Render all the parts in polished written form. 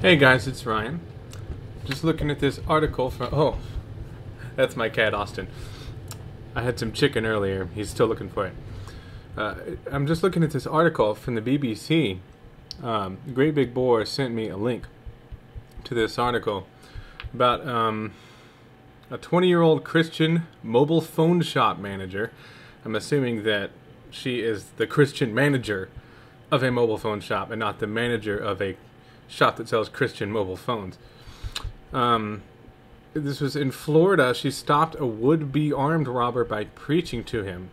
Hey guys, it's Ryan. Just looking at this article from... Oh, that's my cat, Austin. I had some chicken earlier. He's still looking for it. I'm just looking at this article from the BBC. GreatBigBore sent me a link to this article about a 20-year-old Christian mobile phone shop manager. I'm assuming that she is the Christian manager of a mobile phone shop and not the manager of a shop that sells Christian mobile phones. This was in Florida. She stopped a would-be armed robber by preaching to him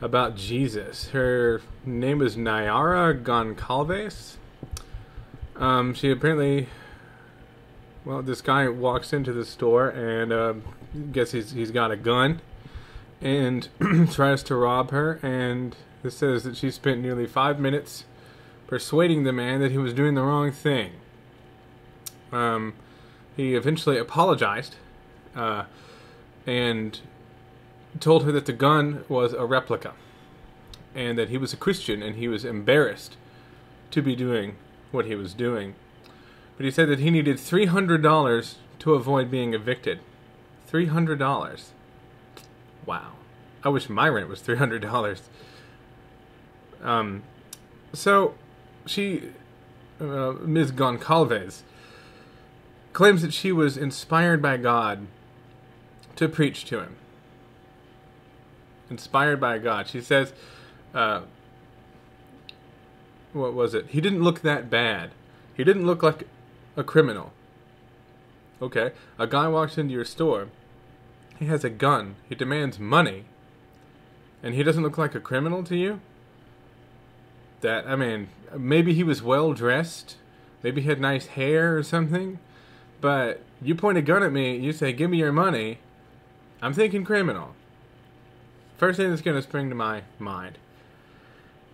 about Jesus. Her name is Nayara Goncalves. She apparently... Well, this guy walks into the store and guess he's got a gun and tries to rob her, and this says that she spent nearly 5 minutes persuading the man that he was doing the wrong thing. He eventually apologized and told her that the gun was a replica and that he was a Christian and he was embarrassed to be doing what he was doing. But he said that he needed $300 to avoid being evicted. $300. Wow. I wish my rent was $300. So she, Ms. Goncalves, claims that she was inspired by God to preach to him. Inspired by God. She says, what was it? He didn't look that bad. He didn't look like a criminal. Okay, a guy walks into your store. He has a gun. He demands money. And he doesn't look like a criminal to you? I mean, maybe he was well dressed. Maybe he had nice hair or something. But you point a gun at me, you say, give me your money. I'm thinking criminal. First thing that's going to spring to my mind.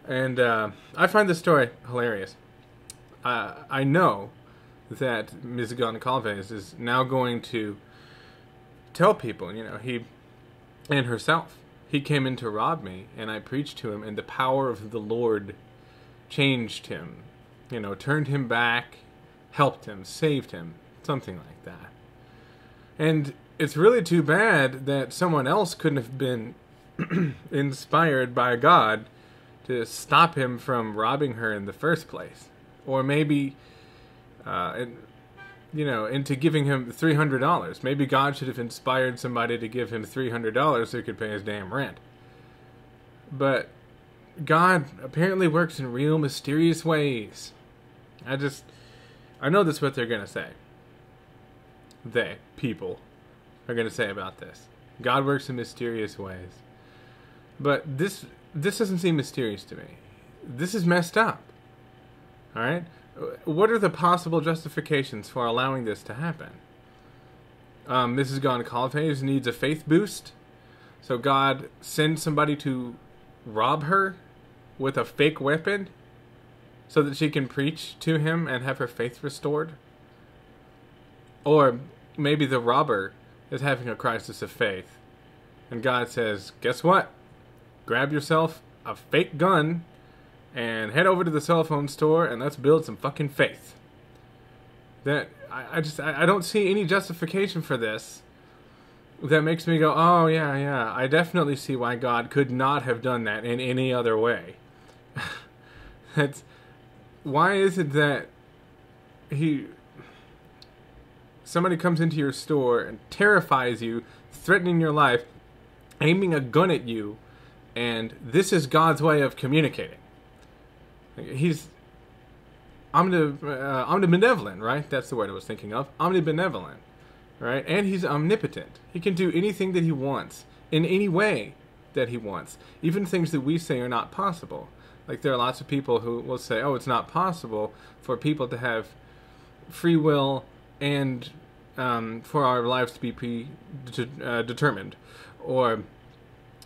And I find this story hilarious. I know that Ms. Goncalves is now going to tell people, he and herself, he came in to rob me, and I preached to him, and the power of the Lord changed him, turned him back, helped him, saved him, something like that. And it's really too bad that someone else couldn't have been inspired by God to stop him from robbing her in the first place. Or maybe, into giving him $300. Maybe God should have inspired somebody to give him $300 so he could pay his damn rent. But God apparently works in real mysterious ways. I know that's what they're going to say. People, are going to say about this. God works in mysterious ways. But this doesn't seem mysterious to me. This is messed up. Alright? What are the possible justifications for allowing this to happen? Mrs. Goncalves needs a faith boost. So God sends somebody to rob her with a fake weapon so that she can preach to him and have her faith restored? Or maybe the robber is having a crisis of faith, and God says, guess what? Grab yourself a fake gun and head over to the cell phone store and let's build some fucking faith. I don't see any justification for this that makes me go, oh yeah, I definitely see why God could not have done that in any other way. Why is it that somebody comes into your store and terrifies you, threatening your life, aiming a gun at you, and this is God's way of communicating? He's omnibenevolent, right? That's the word I was thinking of. Omnibenevolent, right? And he's omnipotent. He can do anything that he wants, in any way that he wants. Even things that we say are not possible. Like there are lots of people who will say, oh, it's not possible for people to have free will and for our lives to be predetermined. Or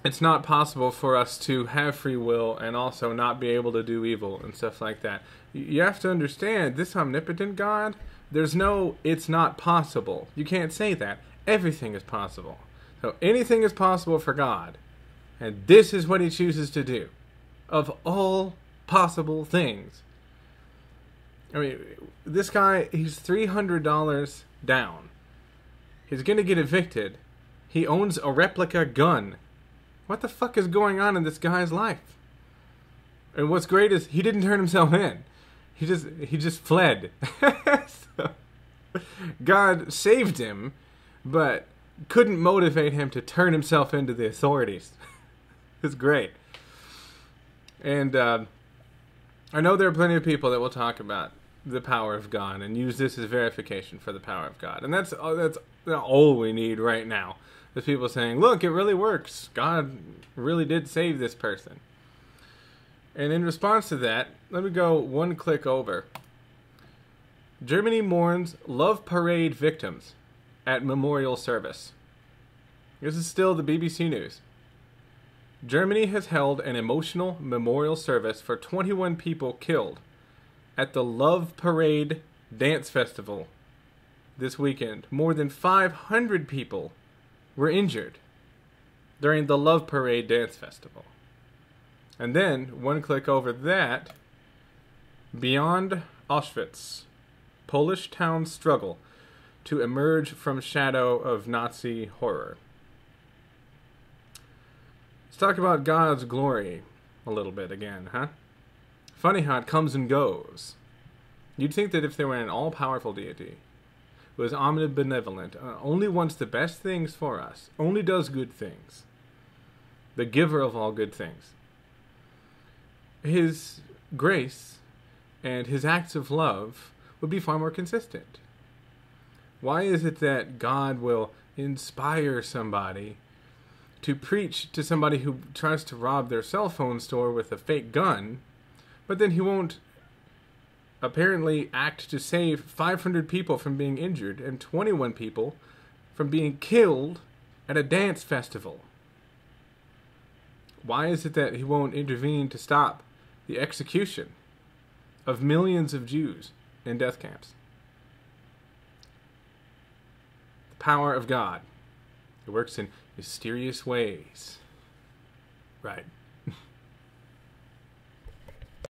it's not possible for us to have free will and also not be able to do evil and stuff like that. You have to understand, this omnipotent God, there's no, it's not possible. You can't say that. Everything is possible. So anything is possible for God. And this is what he chooses to do. Of all possible things. I mean, this guy, he's $300 down. He's going to get evicted. He owns a replica gun. What the fuck is going on in this guy's life? And what's great is he didn't turn himself in. He just fled. So, God saved him, but couldn't motivate him to turn himself into the authorities. It's great. And I know there are plenty of people that will talk about the power of God and use this as verification for the power of God. And that's all we need right now. There's people saying, look, it really works. God really did save this person. And in response to that, let me go one click over. Germany mourns Love Parade victims at memorial service. This is still the BBC News. Germany has held an emotional memorial service for 21 people killed at the Love Parade dance festival this weekend. More than 500 people were injured during the Love Parade dance festival. And then, one click over that, Beyond Auschwitz, Polish town struggle to emerge from shadow of Nazi horror. Let's talk about God's glory a little bit again, huh? Funny how it comes and goes. You'd think that if there were an all-powerful deity who is omnibenevolent, only wants the best things for us, only does good things, the giver of all good things, his grace and his acts of love would be far more consistent. Why is it that God will inspire somebody to preach to somebody who tries to rob their cell phone store with a fake gun, but then he won't apparently act to save 500 people from being injured and 21 people from being killed at a dance festival? Why is it that he won't intervene to stop the execution of millions of Jews in death camps? The power of God. It works in mysterious ways. Right.